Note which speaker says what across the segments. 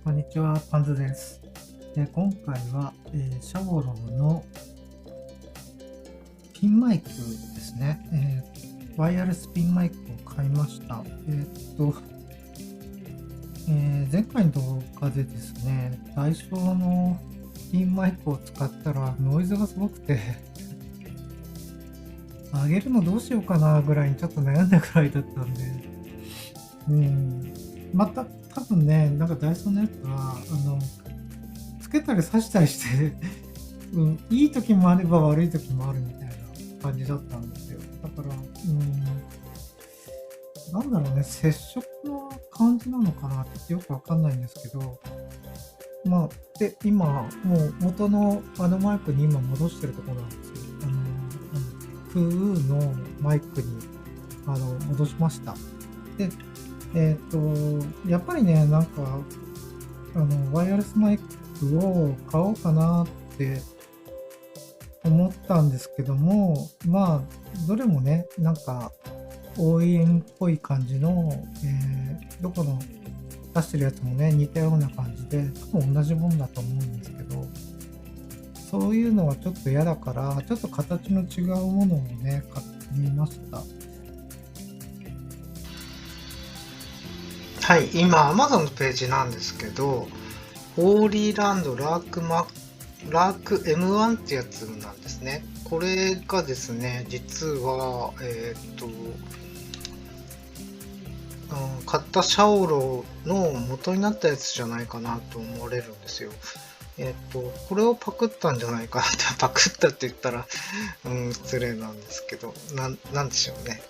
Speaker 1: こんにちは、パンズです。今回は、シャオローのピンマイクですね。ワイヤレスピンマイクを買いました。前回の動画でですね、ダイソーのピンマイクを使ったらノイズがすごくて上げるのどうしようかなぐらいにちょっと悩んだくらいだったんで、また多分ね、なんかダイソーのやつは、つけたり挿したりしていい時もあれば悪い時もあるみたいな感じだったんですよ。だから、なんだろうね、接触の感じなのかなってよくわかんないんですけど、で、今、もう元のあのマイクに今戻してるところなんですよ。クーのマイクに戻しました。で、やっぱりね、なんか、ワイヤレスマイクを買おうかなって思ったんですけども、どれもね、なんか OEM っぽい感じの、どこの出してるやつもね、似たような感じで、多分同じもんだと思うんですけど、そういうのはちょっと嫌だから、ちょっと形の違うものをね、買ってみました。
Speaker 2: はい、今 Amazon のページなんですけど、ホーリーランドラーク M1 ってやつなんですね。これがですね、実は、買ったシャオロの元になったやつじゃないかなと思われるんですよ。これをパクったんじゃないかなって、パクったって言ったら、失礼なんですけど、なんでしょうね。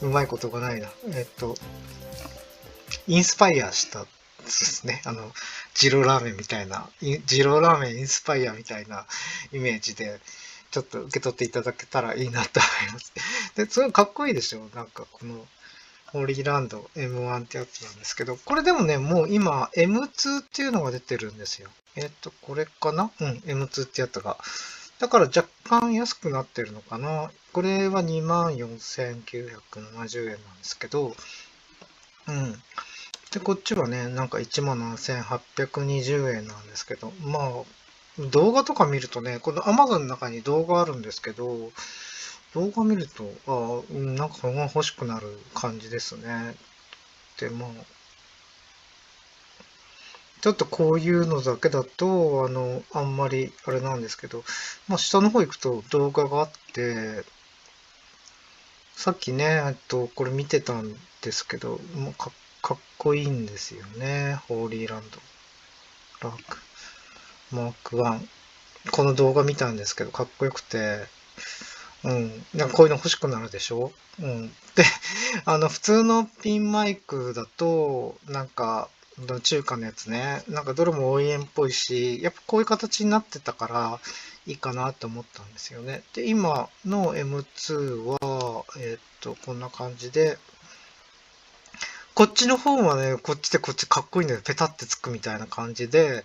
Speaker 2: うまいことがないな。インスパイアしたですね。ジローラーメンみたいな、ジローラーメンインスパイアみたいなイメージで、ちょっと受け取っていただけたらいいなと思います。で、すごいかっこいいでしょ。なんかこの、ホーリーランド M1 ってやつなんですけど、これでもね、もう今 M2 っていうのが出てるんですよ。これかなM2 ってやつが。だから若干安くなってるのかな。これは24,970円なんですけど、うん。で、こっちはね、なんか17,820円なんですけど、動画とか見るとね、この Amazon の中に動画あるんですけど、動画見ると、なんかこれが欲しくなる感じですね。で、ちょっとこういうのだけだと、あんまりあれなんですけど、下の方行くと動画があって、さっきね、これ見てたんですけど、かっこいいんですよね。ホーリーランド。ラーク。マーク1。この動画見たんですけど、かっこよくて、なんかこういうの欲しくなるでしょ。で、普通のピンマイクだと、なんか、中華のやつね、なんかどれも OEM っぽいし、やっぱこういう形になってたからいいかなと思ったんですよね。で、今の M2 は、こんな感じで、こっちの方はね、こっちでこっちかっこいいんだよ。ペタってつくみたいな感じで、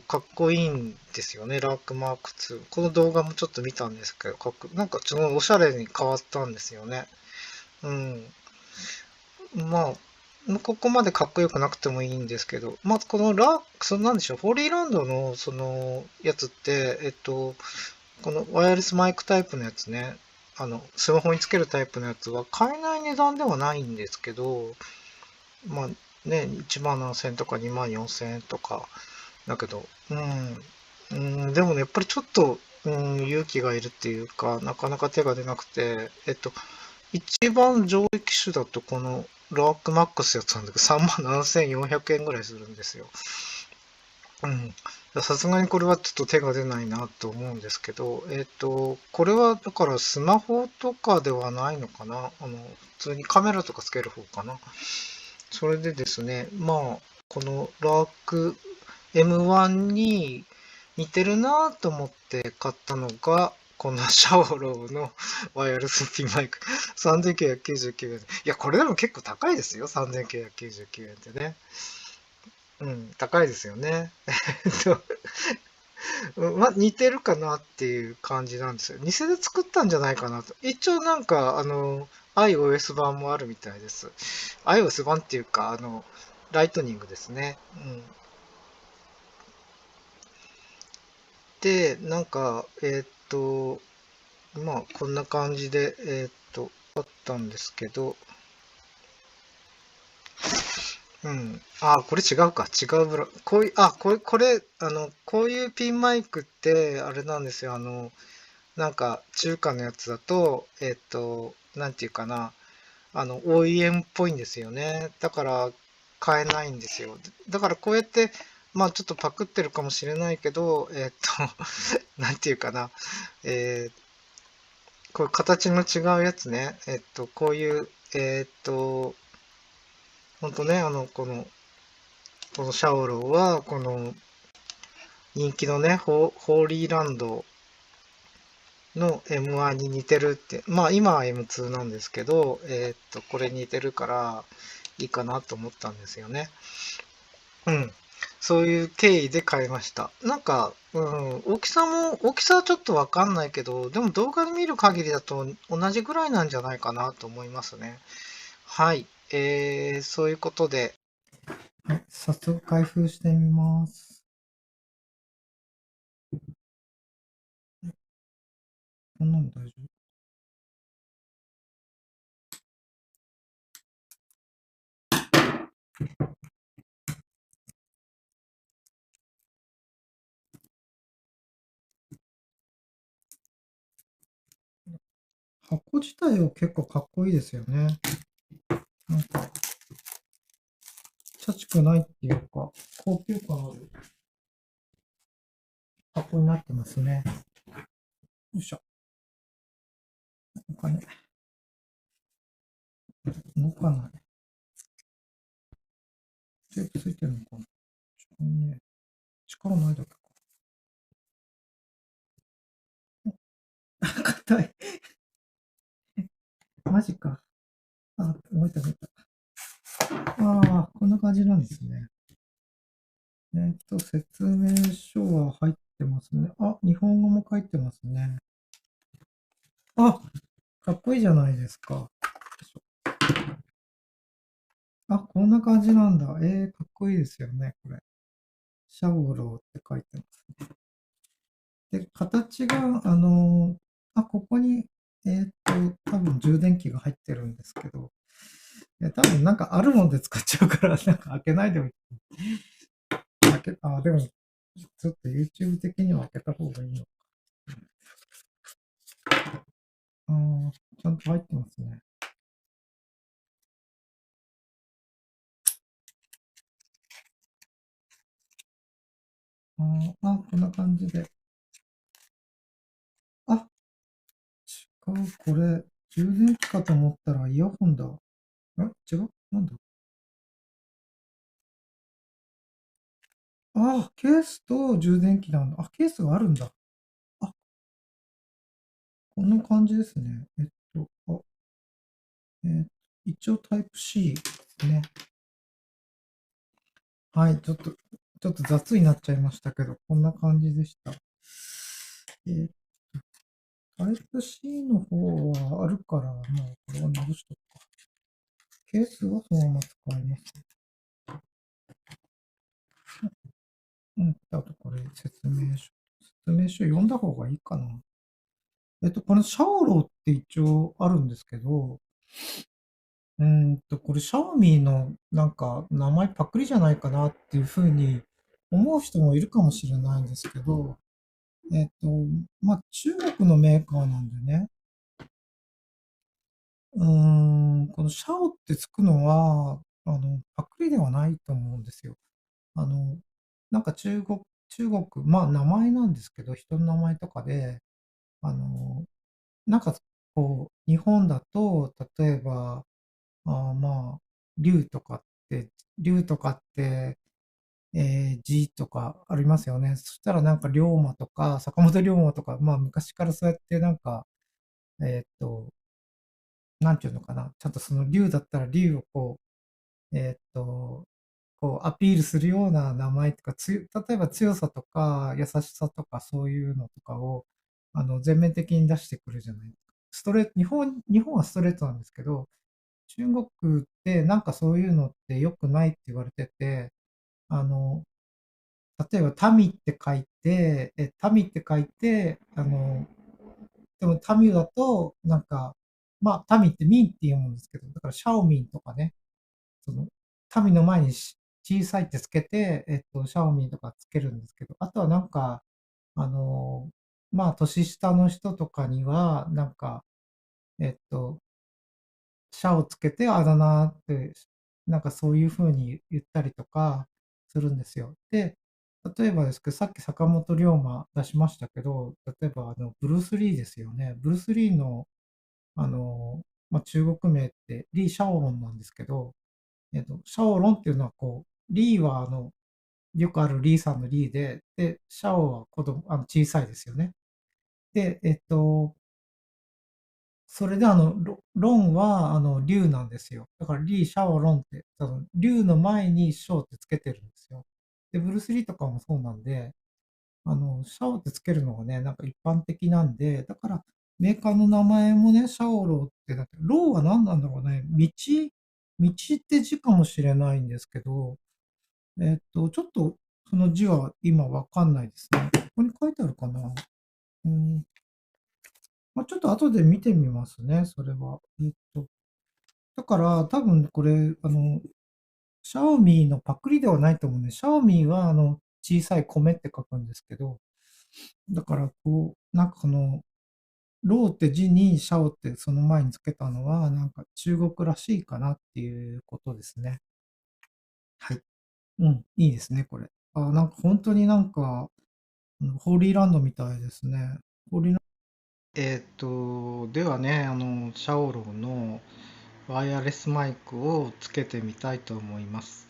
Speaker 2: かっこいいんですよね、ラークマーク2。この動画もちょっと見たんですけど、なんかちょっとおしゃれに変わったんですよね。うん。まここまでかっこよくなくてもいいんですけど、このなんでしょう、ホーリーランドのそのやつって、このワイヤレスマイクタイプのやつね、スマホにつけるタイプのやつは買えない値段ではないんですけど、1万7000円とか2万4000円とか、だけど、でもね、やっぱりちょっと、勇気がいるっていうか、なかなか手が出なくて、一番上位機種だとこのラークマックスやつなんだけど、3万7400円ぐらいするんですよ。うん。さすがにこれはちょっと手が出ないなと思うんですけど、これはだからスマホとかではないのかな。普通にカメラとかつける方かな。それでですね、このラーク M1 に似てるなと思って買ったのが、このシャオローのワイヤレスピンマイク。3999円。いや、これでも結構高いですよ。3999円ってね。高いですよね。似てるかなっていう感じなんですよ。偽で作ったんじゃないかなと。一応なんか、iOS 版もあるみたいです。iOS 版っていうか、ライトニングですね。うん。で、なんか、まあ、こんな感じで、あったんですけど、うん。あ、これ違うか。違うブラ、こういう、あ、これ、こういうピンマイクって、あれなんですよ。なんか、中華のやつだと、なんていうかな。OEM っぽいんですよね。だから、買えないんですよ。だから、こうやって、まあ、ちょっとパクってるかもしれないけど、なんていうかな。えーこういう形の違うやつね。こういう、ほんとね、このシャオローは、この人気のね、ホーリーランドの M1 に似てるって、まあ今は M2 なんですけど、これ似てるからいいかなと思ったんですよね。うん。そういう経緯で買いました。なんか、うん、大きさはちょっとわかんないけど、でも動画で見る限りだと同じぐらいなんじゃないかなと思いますね。はい。そういうことで、
Speaker 1: はい、早速開封してみます。こんなの大丈夫？箱自体は結構かっこいいですよね。なんか、チャチくないっていうか、高級感ある箱になってますね。よいしょ。お金、動かない。テープついてるのかな？ね、力ないだけか。硬い。マジか。あ、動いた動いた。ああ、こんな感じなんですね。説明書は入ってますね。あ、日本語も書いてますね。あ、かっこいいじゃないですか。あ、こんな感じなんだ。かっこいいですよね、これ。シャオローって書いてます。で、形が、ここに、多分充電器が入ってるんですけど、多分なんかあるもんで使っちゃうから、なんか開けないでも、でも、ちょっと YouTube 的には開けた方がいいのか。ちゃんと入ってますね。こんな感じで。あ、違う、これ、充電器かと思ったらイヤホンだ。違うなんだ？ケースと充電器なんだ。ケースがあるんだ。あ、こんな感じですね。一応タイプ C ですね。はい、ちょっと雑になっちゃいましたけど、こんな感じでした。えータイプ C の方はあるから、これは直しとくか。ケースはそのまま使います。うん、あとこれ説明書。説明書読んだ方がいいかな。これシャオローって一応あるんですけど、これ、シャオミのなんか名前パクリじゃないかなっていうふうに思う人もいるかもしれないんですけど、中国のメーカーなんでね、このシャオってつくのは、パクリではないと思うんですよ。あの、なんか中国、まあ名前なんですけど、人の名前とかで、あの、なんかこう、日本だと、例えば、竜とかって、竜とかって、字とかありますよね。そしたらなんか龍馬とか、坂本龍馬とか、まあ昔からそうやってなんか、えーっと、なんていうのかな。ちゃんとその竜だったら竜をこう、こうアピールするような名前とか、例えば強さとか優しさとかそういうのとかを、全面的に出してくるじゃないですか。日本はストレートなんですけど、中国ってなんかそういうのって良くないって言われてて、あの、例えば民って書いて、民って書いて、でも民だと、なんか、まあ、民って民って言うもんですけど、だからシャオミンとかね、その、民の前に小さいってつけて、シャオミンとかつけるんですけど、あとはなんか、あの、まあ、年下の人とかには、なんか、えっと、シャをつけてあだ名って、なんかそういう風に言ったりとかするんですよ。で、例えばですけど、さっき坂本龍馬出しましたけど、例えばブルース・リーですよね。ブルース・リーの、あの、まあ、中国名ってリー・シャオロンなんですけど、シャオロンっていうのはこう、リーはよくあるリーさんのリーで、シャオは子供、小さいですよね。で、それでロンは竜なんですよ。だからリー・シャオロンって、その竜の前にシャオってつけてるんですよ。で、ブルース・リーとかもそうなんで、シャオってつけるのがね、なんか一般的なんで、だからメーカーの名前もね、シャオローってなって、ローは何なんだろうね。道って字かもしれないんですけど、ちょっとその字は今わかんないですね。ここに書いてあるかな。うん、まあ、ちょっと後で見てみますね、それは。だから多分これ、シャオミのパクリではないと思うんで、シャオミは小さい米って書くんですけど、だからこう、なんかローって字にシャオってその前につけたのは、なんか中国らしいかなっていうことですね。はい。うん、いいですね、これ。なんか本当になんか、ホーリーランドみたいですね。ホーリーラン
Speaker 2: ではね、シャオロのワイヤレスマイクをつけてみたいと思います。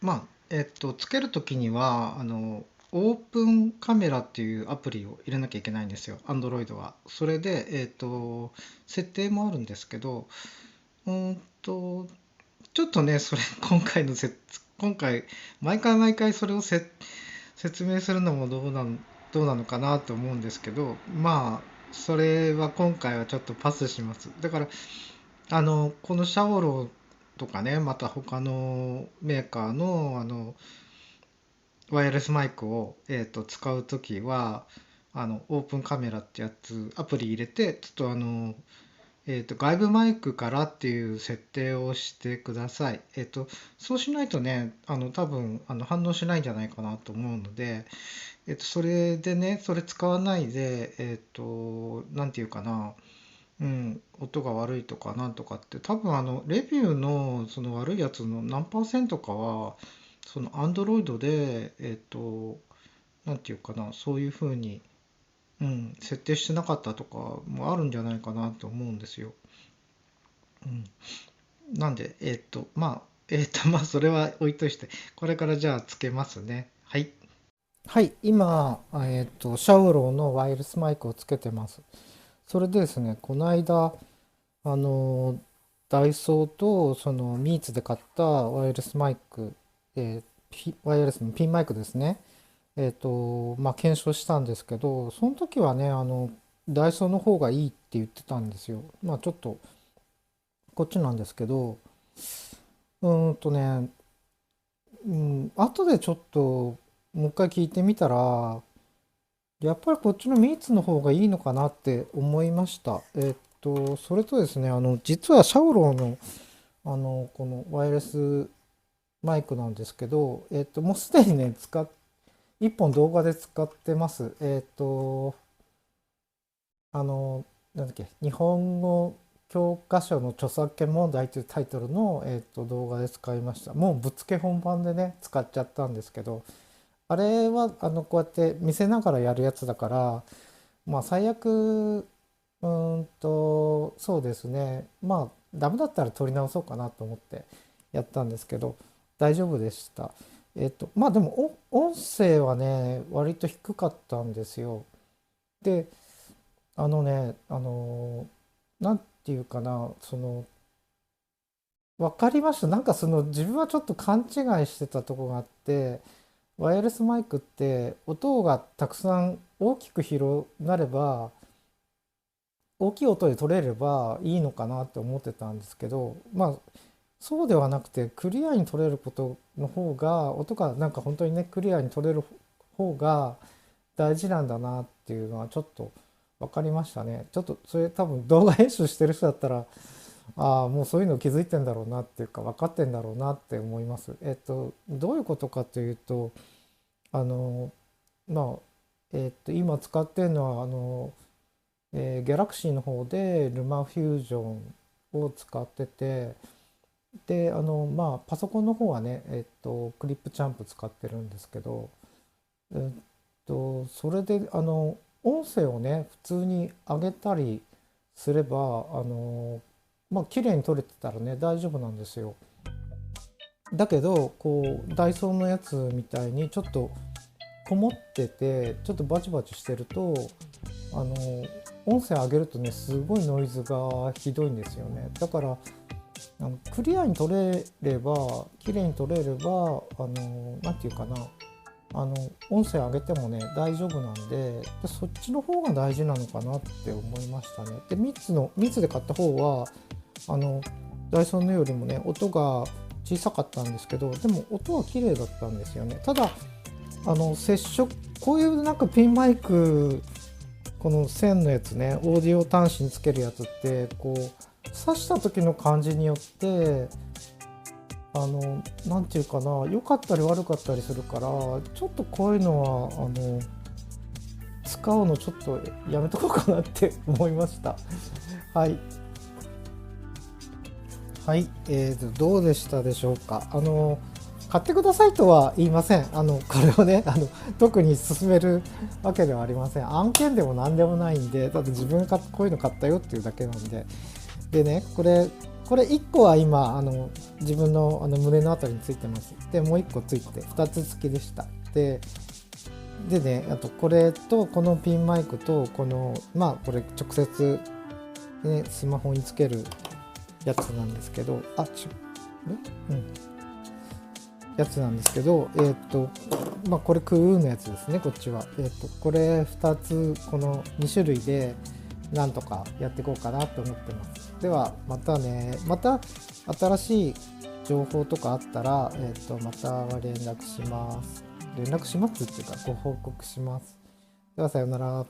Speaker 2: まあ、つけるときには、オープンカメラっていうアプリを入れなきゃいけないんですよ、Android は。それで、設定もあるんですけど、うーんと、ちょっとね、それ、今回、毎回毎回それを説明するのもどうなのかなと思うんですけど、まあ、それは今回はちょっとパスします。だから、このシャオロとかね、また他のメーカーの、ワイヤレスマイクを、使うときは、オープンカメラってやつ、アプリ入れて、ちょっと外部マイクからっていう設定をしてください。そうしないとね、多分、反応しないんじゃないかなと思うので、それでね、それ使わないで、なんていうかな、うん、音が悪いとかなんとかって、多分レビューのその悪いやつの何パーセントかは、その Android で、なんていうかな、そういうふうに、うん、設定してなかったとかもあるんじゃないかなと思うんですよ。うん。なんで、まあ、それは置いとして、これからじゃあつけますね。はい。はい、今、シャオローのワイヤレスマイクをつけてます。それでですね、この間、あの、ダイソーとそのミーツで買ったワイヤレスマイク、ワイヤレスのピンマイクですね。まあ、検証したんですけど、その時はね、ダイソーの方がいいって言ってたんですよ。まあ、ちょっと、こっちなんですけど、ね、後でちょっと、もう一回聞いてみたら、やっぱりこっちのミーツの方がいいのかなって思いました。それとですね、実はシャオローの、このワイヤレスマイクなんですけど、もうすでにね、一本動画で使ってます。あの、なんだっけ、日本語教科書の著作権問題というタイトルの、動画で使いました。もうぶっつけ本番でね、使っちゃったんですけど、あれは、こうやって見せながらやるやつだから、まあ、最悪、そうですね。まあ、ダメだったら撮り直そうかなと思ってやったんですけど、大丈夫でした。まあでも、音声はね、割と低かったんですよ。で、なんていうかな、わかりました。なんか自分はちょっと勘違いしてたとこがあって、ワイヤレスマイクって音がたくさん大きく広なれば、
Speaker 1: 大きい音で撮れればいいのかなって思ってたんですけど、まあそうではなくて、クリアに撮れることの方が、音がなんか本当にねクリアに撮れる方が大事なんだなっていうのはちょっと分かりましたね。ちょっとそれ多分動画編集してる人だったら、ああもうそういうの気づいてんだろうなっていうか分かってんだろうなって思います。どういうことかというと、あのまあ今使ってるのはギャラクシーの方でルマフュージョンを使ってて、でまあパソコンの方はねクリップチャンプ使ってるんですけど、えっそれで音声をね普通に上げたりすればまあ綺麗に撮れてたらね大丈夫なんですよ。だけどこうダイソーのやつみたいにちょっとこもっててちょっとバチバチしてるとあの音声上げるとねすごいノイズがひどいんですよね。だからクリアに撮れれば綺麗に撮れればなんていうかな、音声上げてもね大丈夫なんで、そっちの方が大事なのかなって思いましたね。でミツで買った方はダイソンのよりもね音が小さかったんですけど、でも音は綺麗だったんですよね。ただ接触、こういうなんかピンマイク、この線のやつね、オーディオ端子につけるやつってこう刺した時の感じによってなんていうかな、良かったり悪かったりするから、ちょっとこういうのは使うのちょっとやめとこうかなって思いました。はい。はい、どうでしたでしょうか。買ってくださいとは言いません。これをね、特に勧めるわけではありません。案件でも何でもないんで、だって自分がこういうの買ったよっていうだけなんで。でね、これ1個は今、自分の胸のあたりについてます。で、もう1個ついて、2つ付きでした。でね、あとこれと、このピンマイクと、まあ、これ直接、ね、スマホにつけるやつなんですけど、やつなんですけど、まあこれクーのやつですね、こっちは。これ2つ、この2種類でなんとかやっていこうかなと思ってます。ではまたね、また新しい情報とかあったら、また連絡しますっていうかご報告します。ではさようなら。